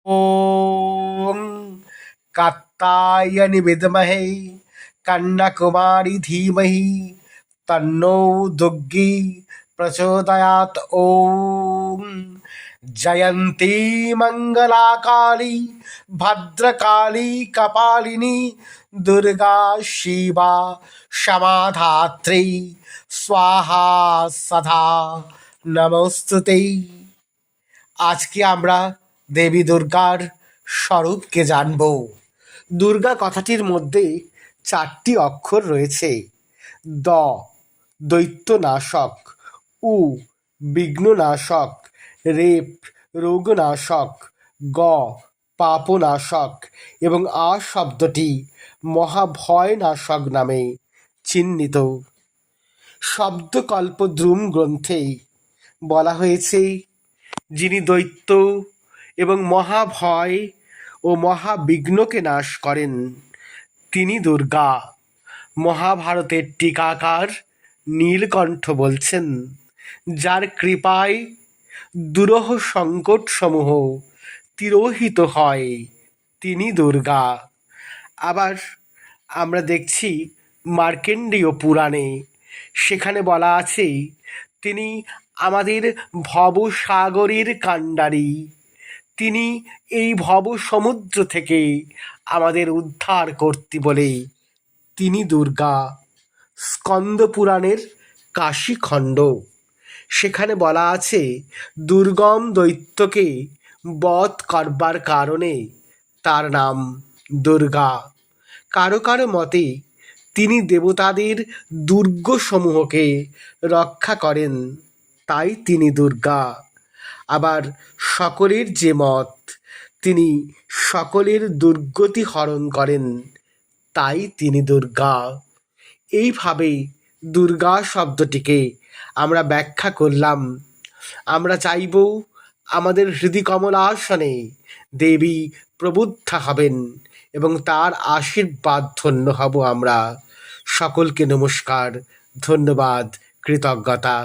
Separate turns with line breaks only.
ॐ कात्यायनि विद्महे कन्याकुमारी धीमहि तन्नो दुर्गी प्रचोदयात्। ॐ जयन्ती मंगला काली भद्रकाली कपालिनी दुर्गा शिवा क्षमाधात्री स्वाहा सदा नमोस्तुते। আজকে আমরা দেবী দুর্গার স্বরূপকে জানব। দুর্গা কথাটির মধ্যে 4টি অক্ষর রয়েছে। দ দৈত্যনাশক, উ বিঘ্ননাশক, রেপ রোগনাশক, গ পাপনাশক এবং আ শব্দটি মহাভয়নাশক নামে চিহ্নিত। শব্দকল্পদ্রুম গ্রন্থে বলা হয়েছে, যিনি দৈত্য এবং মহাভয় ও মহাবিঘ্নকে নাশ করেন তিনি দুর্গা। মহাভারতের টিকাকার নীলকণ্ঠ বলছেন, যার কৃপায় দুরূহ সংকটসমূহ তিরোহিত হয় তিনি দুর্গা। আবার আমরা দেখছি মার্কেন্ডীয় পুরাণে, সেখানে বলা আছে তিনি আমাদের ভবসাগরের কাণ্ডারী, তিনি এই ভবসমুদ্র থেকে আমাদের উদ্ধার করতে বলে তিনি দুর্গা। স্কন্দ পুরাণের কাশীখণ্ড, সেখানে বলা আছে দুর্গম দৈত্যকে বধ করবার কারণে তার নাম দুর্গা। কারো কারো মতে তিনি দেবতাদের দুর্গসমূহকে রক্ষা করেন, তাই তিনি দুর্গা। আবার সকলের যে মত, তিনি সকলের দুর্গতি হরণ করেন, তাই তিনি দুর্গা। এইভাবে দুর্গা শব্দটিকে আমরা ব্যাখ্যা করলাম। আমরা চাইব আমাদের হৃদিকমলাসনে দেবী প্রবুদ্ধা হবেন এবং তার আশীর্বাদ ধন্য হব আমরা। সকলকে নমস্কার, ধন্যবাদ, কৃতজ্ঞতা।